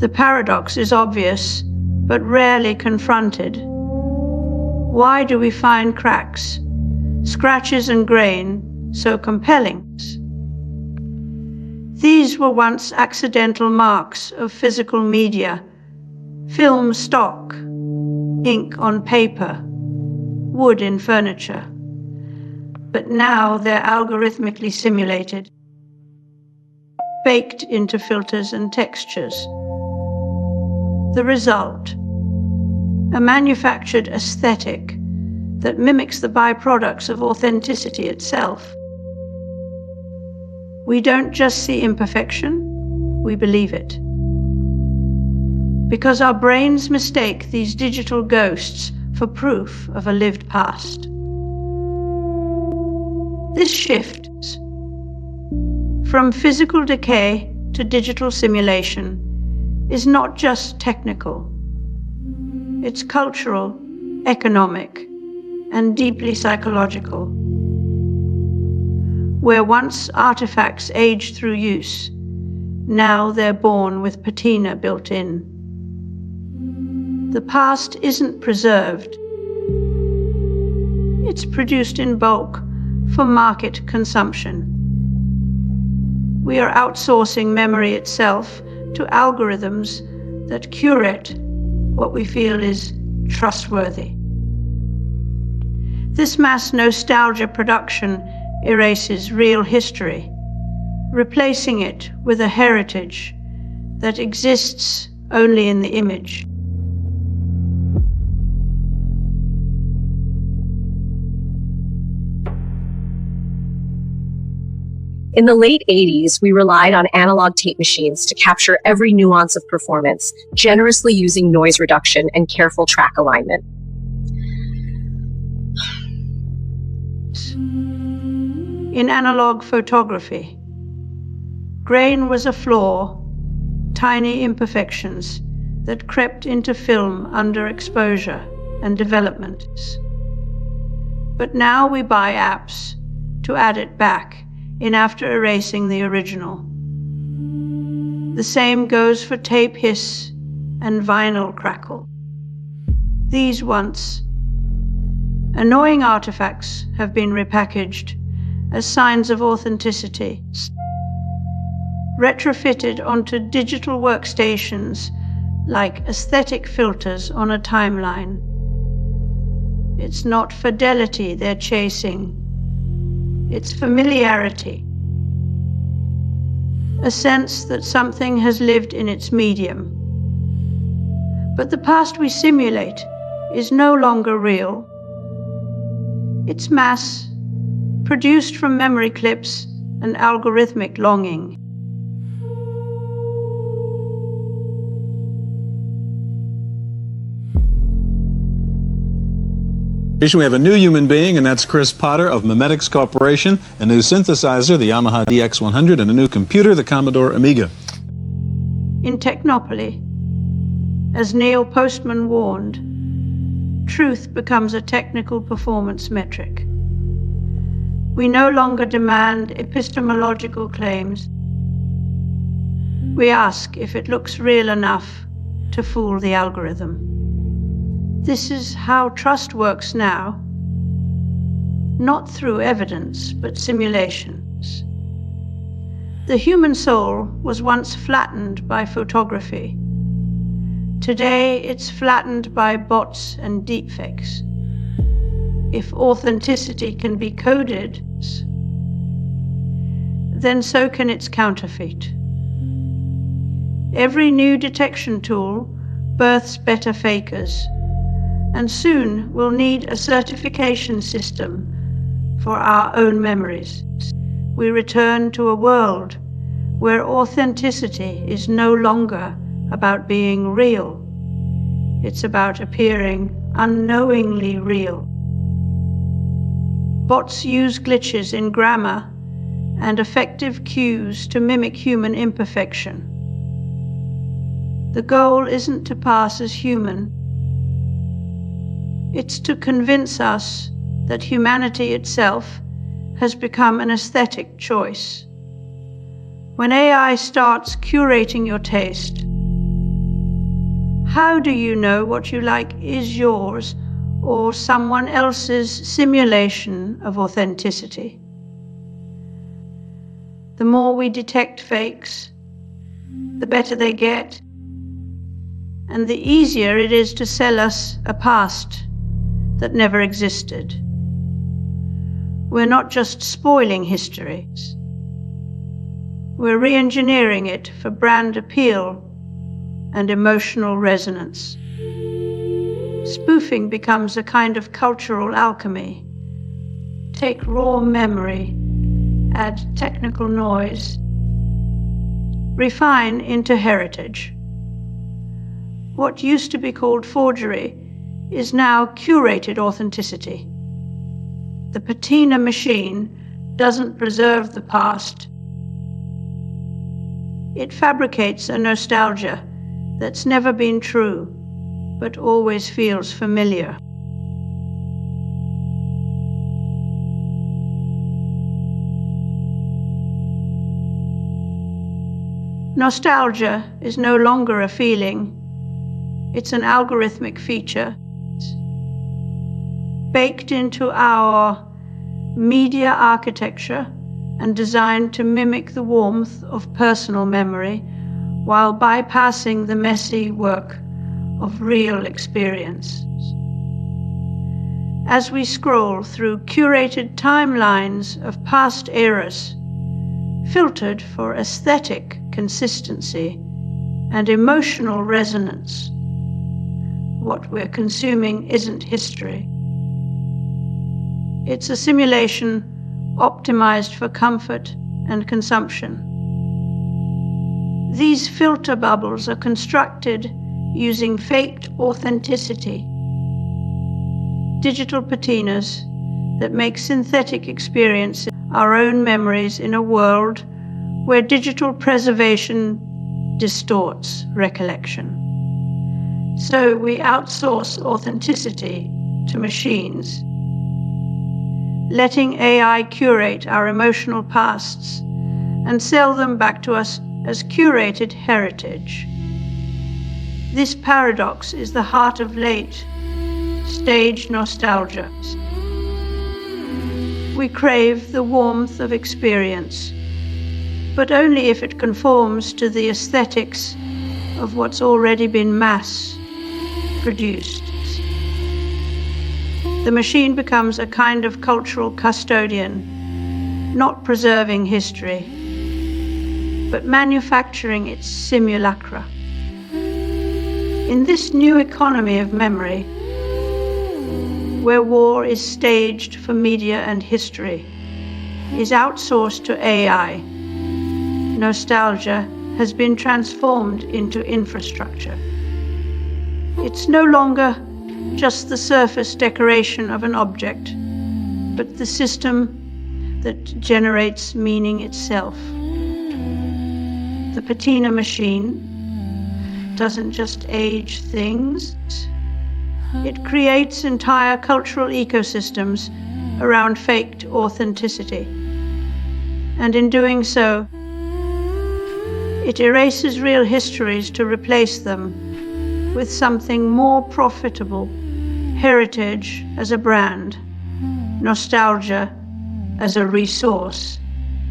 The paradox is obvious, but rarely confronted. Why do we find cracks, scratches and grain so compelling? These were once accidental marks of physical media, film stock, ink on paper, wood in furniture. But now they're algorithmically simulated, baked into filters and textures. The result, a manufactured aesthetic that mimics the byproducts of authenticity itself. We don't just see imperfection, we believe it. Because our brains mistake these digital ghosts for proof of a lived past. This shift from physical decay to digital simulation is not just technical. It's cultural, economic, and deeply psychological. Where once artifacts aged through use, now they're born with patina built in. The past isn't preserved. It's produced in bulk for market consumption. We are outsourcing memory itself to algorithms that curate what we feel is trustworthy. This mass nostalgia production erases real history, replacing it with a heritage that exists only in the image. In the late 80s, we relied on analog tape machines to capture every nuance of performance, generously using noise reduction and careful track alignment. In analog photography, grain was a flaw, tiny imperfections that crept into film under exposure and development. But now we buy apps to add it back in after erasing the original. The same goes for tape hiss and vinyl crackle. These once annoying artifacts have been repackaged as signs of authenticity, retrofitted onto digital workstations like aesthetic filters on a timeline. It's not fidelity they're chasing, it's familiarity, a sense that something has lived in its medium. But the past we simulate is no longer real. It's mass, produced from memory clips and algorithmic longing. We have a new human being, and that's Chris Potter of Memetics Corporation, a new synthesizer, the Yamaha DX100, and a new computer, the Commodore Amiga. In Technopoly, as Neil Postman warned, truth becomes a technical performance metric. We no longer demand epistemological claims. We ask if it looks real enough to fool the algorithm. This is how trust works now, not through evidence, but simulations. The human soul was once flattened by photography. Today, it's flattened by bots and deepfakes. If authenticity can be coded, then so can its counterfeit. Every new detection tool births better fakers, and soon we'll need a certification system for our own memories. We return to a world where authenticity is no longer about being real. It's about appearing unknowingly real. Bots use glitches in grammar and effective cues to mimic human imperfection. The goal isn't to pass as human. It's to convince us that humanity itself has become an aesthetic choice. When AI starts curating your taste, How do you know what you like is yours or someone else's simulation of authenticity? The more we detect fakes, the better they get, and the easier it is to sell us a past that never existed. We're not just spoiling history, we're re-engineering it for brand appeal and emotional resonance. Spoofing becomes a kind of cultural alchemy. Take raw memory, add technical noise, refine into heritage. What used to be called forgery is now curated authenticity. The Patina machine doesn't preserve the past. It fabricates a nostalgia that's never been true, but always feels familiar. Nostalgia is no longer a feeling. It's an algorithmic feature baked into our media architecture and designed to mimic the warmth of personal memory while bypassing the messy work of real experience. As we scroll through curated timelines of past eras, filtered for aesthetic consistency and emotional resonance, what we're consuming isn't history. It's a simulation optimized for comfort and consumption. These filter bubbles are constructed using faked authenticity, digital patinas that make synthetic experiences our own memories in a world where digital preservation distorts recollection. So we outsource authenticity to machines, letting AI curate our emotional pasts and sell them back to us as curated heritage. This paradox is the heart of late stage nostalgia. We crave the warmth of experience, but only if it conforms to the aesthetics of what's already been mass-produced. The machine becomes a kind of cultural custodian, not preserving history, but manufacturing its simulacra. In this new economy of memory, where war is staged for media and history, is outsourced to AI, nostalgia has been transformed into infrastructure. It's no longer just the surface decoration of an object, but the system that generates meaning itself. The Patina machine doesn't just age things, it creates entire cultural ecosystems around faked authenticity. And in doing so, it erases real histories to replace them with something more profitable: heritage as a brand, nostalgia as a resource,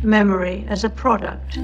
memory as a product.